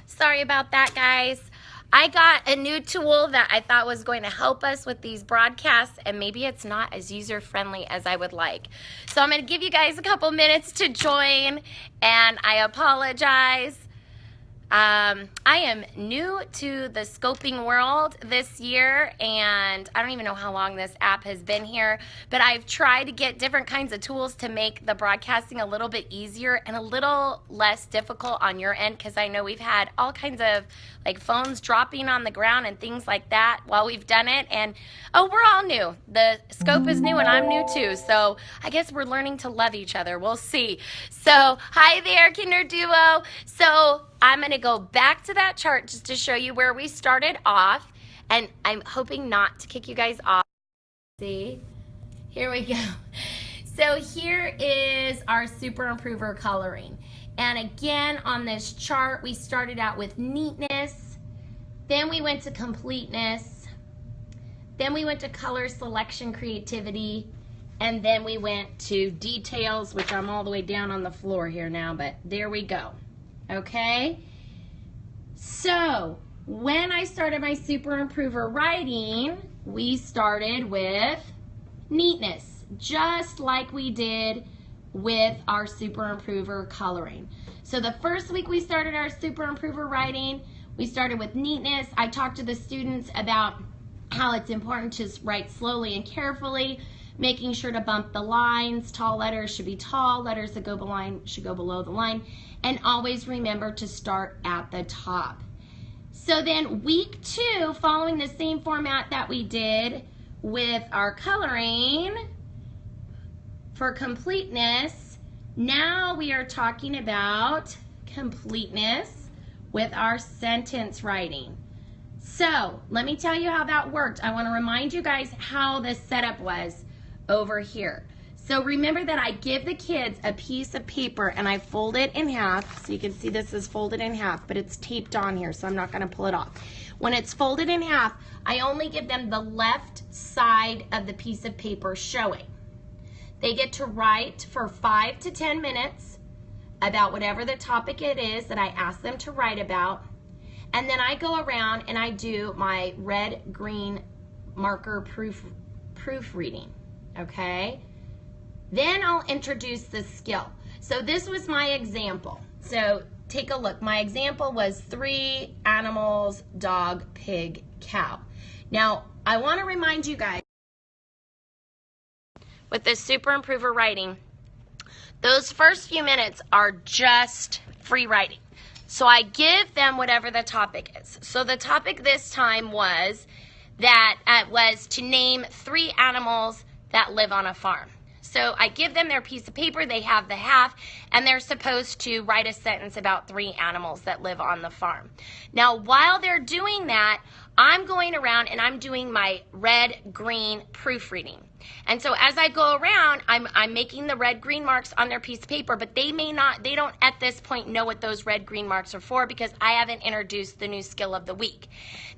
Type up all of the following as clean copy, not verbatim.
Sorry about that, guys. I got a new tool that I thought was going to help us with these broadcasts, and maybe it's not as user-friendly as I would like. So I'm going to give you guys a couple minutes to join, and I apologize. I am new to the scoping world this year, and I don't even know how long this app has been here, but I've tried to get different kinds of tools to make the broadcasting a little bit easier and a little less difficult on your end, because I know we've had all kinds of like phones dropping on the ground and things like that while we've done it. And oh, we're all new. The scope is new and I'm new too, so I guess we're learning to love each other. We'll see. So hi there, Kinder Duo. So I'm going to go back to that chart just to show you where we started off, and I'm hoping not to kick you guys off. See, here we go. So here is our super improver coloring, and again on this chart we started out with neatness, then we went to completeness, then we went to color selection creativity, and then we went to details, which I'm all the way down on the floor here now, but there we go. Okay, so when I started my super improver writing, we started with neatness, just like we did with our super improver coloring. So the first week we started our super improver writing, we started with neatness. I talked to the students about how it's important to write slowly and carefully, making sure to bump the lines. Tall letters should be tall, letters that go below should go below the line, and always remember to start at the top. So then week 2, following the same format that we did with our coloring for completeness, now we are talking about completeness with our sentence writing. So let me tell you how that worked. I want to remind you guys how the setup was over here. So remember that I give the kids a piece of paper and I fold it in half. So you can see this is folded in half, but it's taped on here, so I'm not going to pull it off. When it's folded in half, I only give them the left side of the piece of paper showing. They get to write for 5 to 10 minutes about whatever the topic it is that I ask them to write about. And then I go around and I do my red-green marker proofreading, okay? Then I'll introduce the skill. So this was my example. So take a look. My example was 3 animals, dog, pig, cow. Now, I want to remind you guys, with this super improver writing, those first few minutes are just free writing. So I give them whatever the topic is. So the topic this time was to name 3 animals that live on a farm. So I give them their piece of paper, they have the half, and they're supposed to write a sentence about 3 animals that live on the farm. Now, while they're doing that, I'm going around and I'm doing my red-green proofreading. And so as I go around, I'm making the red-green marks on their piece of paper, but they don't at this point know what those red-green marks are for because I haven't introduced the new skill of the week.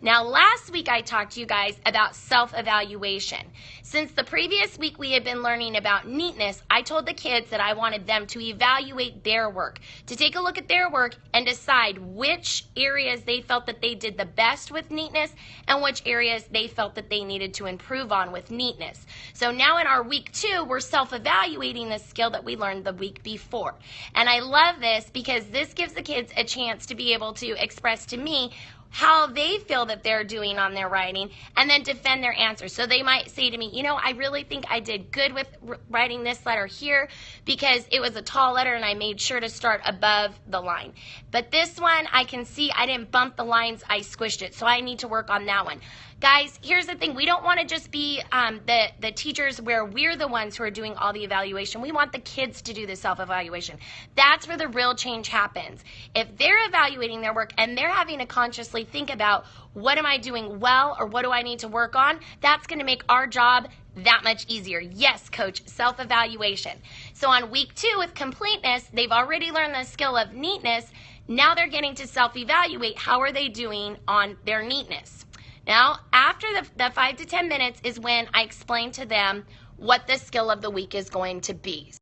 Now, last week I talked to you guys about self-evaluation. Since the previous week we had been learning about neatness, I told the kids that I wanted them to evaluate their work, to take a look at their work and decide which areas they felt that they did the best with neatness and which areas they felt that they needed to improve on with neatness. So now in our week 2, we're self-evaluating the skill that we learned the week before. And I love this because this gives the kids a chance to be able to express to me how they feel that they're doing on their writing and then defend their answers. So they might say to me, you know, I really think I did good with writing this letter here because it was a tall letter and I made sure to start above the line. But this one, I can see I didn't bump the lines, I squished it. So I need to work on that one. Guys, here's the thing. We don't want to just be the teachers where we're the ones who are doing all the evaluation. We want the kids to do the self-evaluation. That's where the real change happens. If they're evaluating their work and they're having to consciously think about what am I doing well or what do I need to work on, that's going to make our job that much easier. Yes, coach, self-evaluation. So on week 2 with completeness, they've already learned the skill of neatness. Now they're getting to self-evaluate. How are they doing on their neatness? Now, after the 5 to 10 minutes is when I explain to them what the skill of the week is going to be.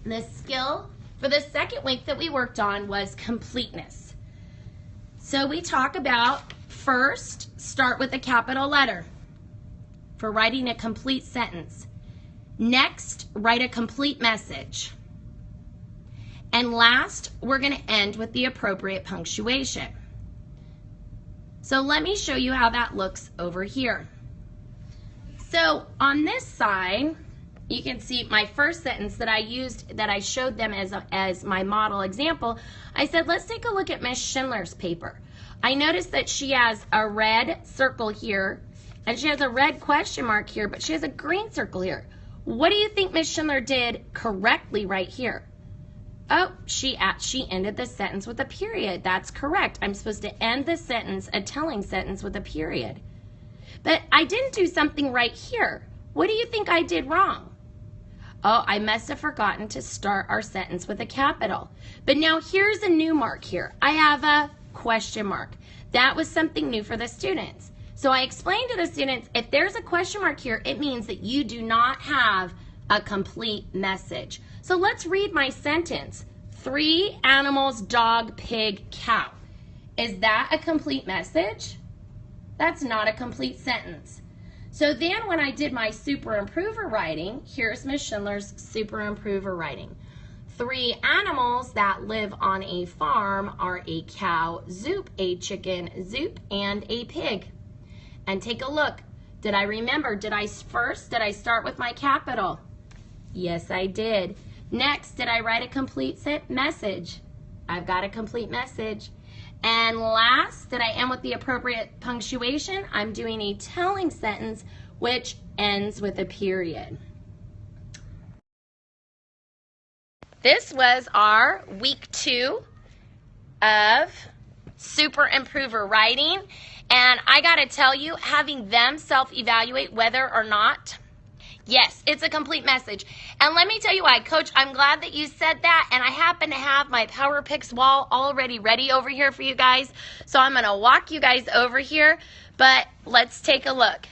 The skill for the second week that we worked on was completeness. So we talk about first, start with a capital letter for writing a complete sentence. Next, write a complete message. And last, we're going to end with the appropriate punctuation. So let me show you how that looks over here. So on this side, you can see my first sentence that I used, that I showed them as my model example. I said, let's take a look at Miss Schindler's paper. I noticed that she has a red circle here, and she has a red question mark here, but she has a green circle here. What do you think Miss Schindler did correctly right here? Oh, she ended the sentence with a period. That's correct. I'm supposed to end the sentence, a telling sentence, with a period. But I didn't do something right here. What do you think I did wrong? Oh, I must have forgotten to start our sentence with a capital. But now here's a new mark here. I have a question mark. That was something new for the students. So I explained to the students, if there's a question mark here, it means that you do not have a complete message. So let's read my sentence. 3 animals, dog, pig, cow. Is that a complete message? That's not a complete sentence. So then when I did my super improver writing, here's Miss Schindler's super improver writing. 3 animals that live on a farm are a cow, zoop, a chicken, zoop, and a pig. And take a look. Did I remember? Did I start with my capital? Yes, I did. Next, did I write a complete message? I've got a complete message. And last, did I end with the appropriate punctuation? I'm doing a telling sentence which ends with a period. This was our week 2 of Super Improver Writing. And I got to tell you, having them self-evaluate whether or not, yes, it's a complete message. And let me tell you why, Coach, I'm glad that you said that. And I happen to have my Power Picks wall already ready over here for you guys. So I'm going to walk you guys over here. But let's take a look.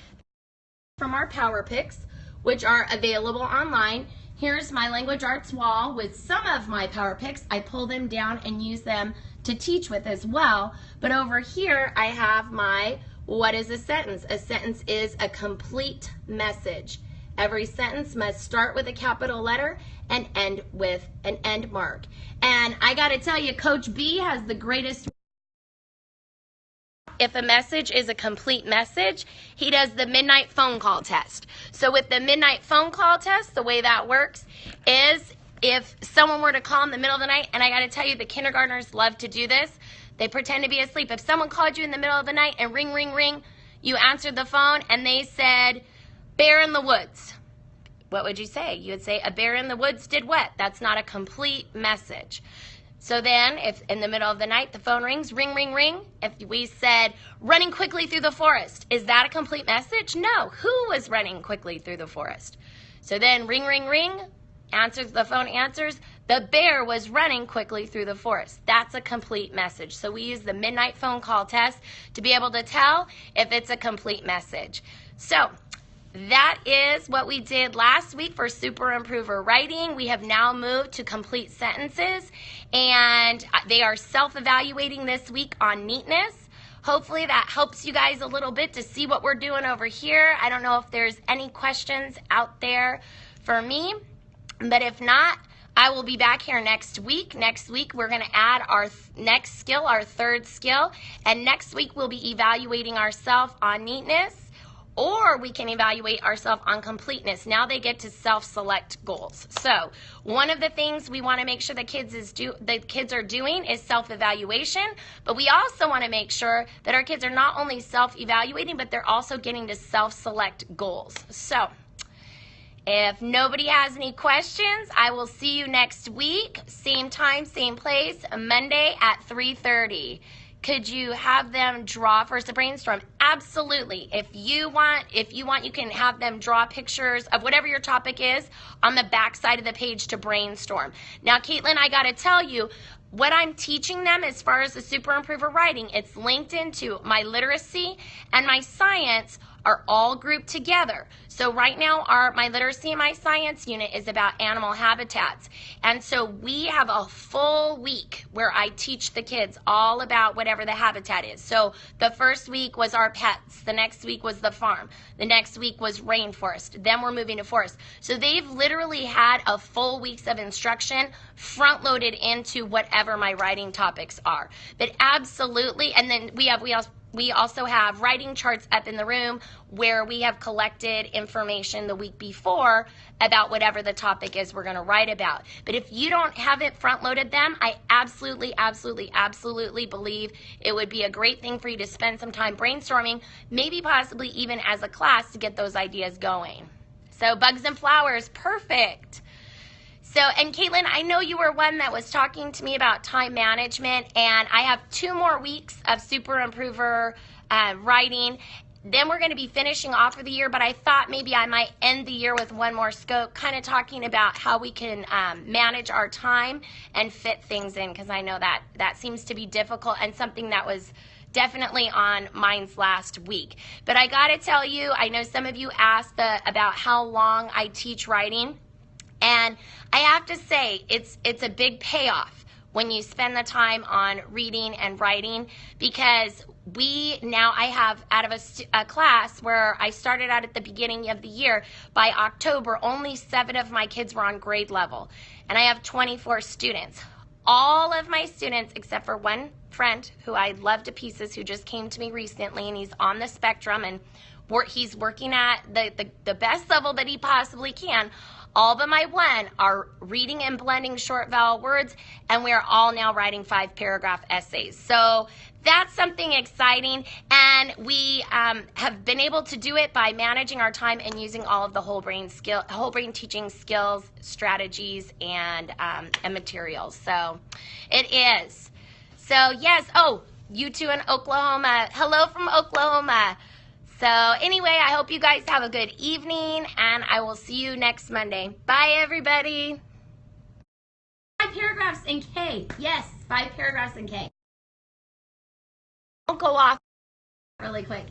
From our Power Picks, which are available online, here's my language arts wall with some of my Power Picks. I pull them down and use them to teach with as well. But over here, I have my what is a sentence? A sentence is a complete message. Every sentence must start with a capital letter and end with an end mark. And I got to tell you, Coach B has the greatest. If a message is a complete message, he does the midnight phone call test. So with the midnight phone call test, the way that works is if someone were to call in the middle of the night, and I got to tell you, the kindergartners love to do this. They pretend to be asleep. If someone called you in the middle of the night and ring, ring, ring, you answered the phone and they said, bear in the woods. What would you say? You would say, a bear in the woods did what? That's not a complete message. So then, if in the middle of the night the phone rings, ring, ring, ring, if we said, running quickly through the forest, is that a complete message? No. Who was running quickly through the forest? So then, ring, ring, ring, the phone answers, the bear was running quickly through the forest. That's a complete message. So we use the midnight phone call test to be able to tell if it's a complete message. So that is what we did last week for Super Improver Writing. We have now moved to complete sentences, and they are self-evaluating this week on neatness. Hopefully that helps you guys a little bit to see what we're doing over here. I don't know if there's any questions out there for me, but if not, I will be back here next week. Next week, we're going to add our next skill, our third skill, and next week we'll be evaluating ourselves on neatness. Or we can evaluate ourselves on completeness. Now they get to self-select goals. So one of the things we want to make sure the kids are doing is self-evaluation, but we also want to make sure that our kids are not only self-evaluating, but they're also getting to self-select goals. So if nobody has any questions, I will see you next week, same time, same place, Monday at 3:30. Could you have them draw first a brainstorm? Absolutely. If you want, you can have them draw pictures of whatever your topic is on the back side of the page to brainstorm. Now, Caitlin, I got to tell you, what I'm teaching them as far as the Super Improver writing, it's linked into my literacy and my science are all grouped together. So right now my literacy and my science unit is about animal habitats. And so we have a full week where I teach the kids all about whatever the habitat is. So the first week was our pets. The next week was the farm. The next week was rainforest. Then we're moving to forest. So they've literally had a full weeks of instruction front loaded into whatever my writing topics are. But absolutely, and then we also have writing charts up in the room where we have collected information the week before about whatever the topic is we're going to write about. But if you don't have it front-loaded them, I absolutely believe it would be a great thing for you to spend some time brainstorming, maybe possibly even as a class to get those ideas going. So bugs and flowers, perfect. So, and Caitlin, I know you were one that was talking to me about time management, and I have 2 more weeks of Super Improver writing. Then we're going to be finishing off for the year, but I thought maybe I might end the year with one more scope, kind of talking about how we can manage our time and fit things in, because I know that seems to be difficult and something that was definitely on mine's last week. But I got to tell you, I know some of you asked about how long I teach writing. And I have to say, it's a big payoff when you spend the time on reading and writing, because I have out of a class where I started out at the beginning of the year, by October, only 7 of my kids were on grade level. And I have 24 students. All of my students, except for one friend who I love to pieces, who just came to me recently, and he's on the spectrum, and he's working at the best level that he possibly can. All but my one are reading and blending short vowel words, and we are all now writing 5-paragraph essays. So that's something exciting, and we have been able to do it by managing our time and using all of the whole brain teaching skills, strategies, and materials. So it is. So yes. Oh, you two in Oklahoma. Hello from Oklahoma. So anyway, I hope you guys have a good evening, and I will see you next Monday. Bye, everybody. 5 paragraphs in K. Yes, 5 paragraphs in K. Don't go off really quick.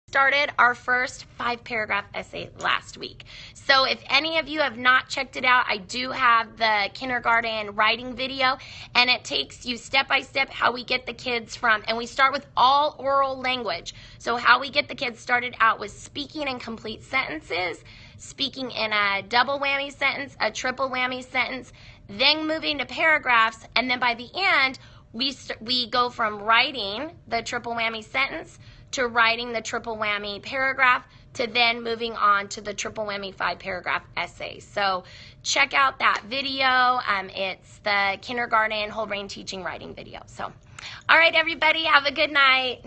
Started our first 5-paragraph essay last week. So if any of you have not checked it out, I do have the kindergarten writing video, and it takes you step by step how we get the kids and we start with all oral language. So how we get the kids started out with speaking in complete sentences, speaking in a double whammy sentence, a triple whammy sentence, then moving to paragraphs, and then by the end, we go from writing the triple whammy sentence to writing the triple whammy paragraph, to then moving on to the triple whammy 5-paragraph essay. So check out that video. It's the kindergarten whole brain teaching writing video. So, all right, everybody, have a good night.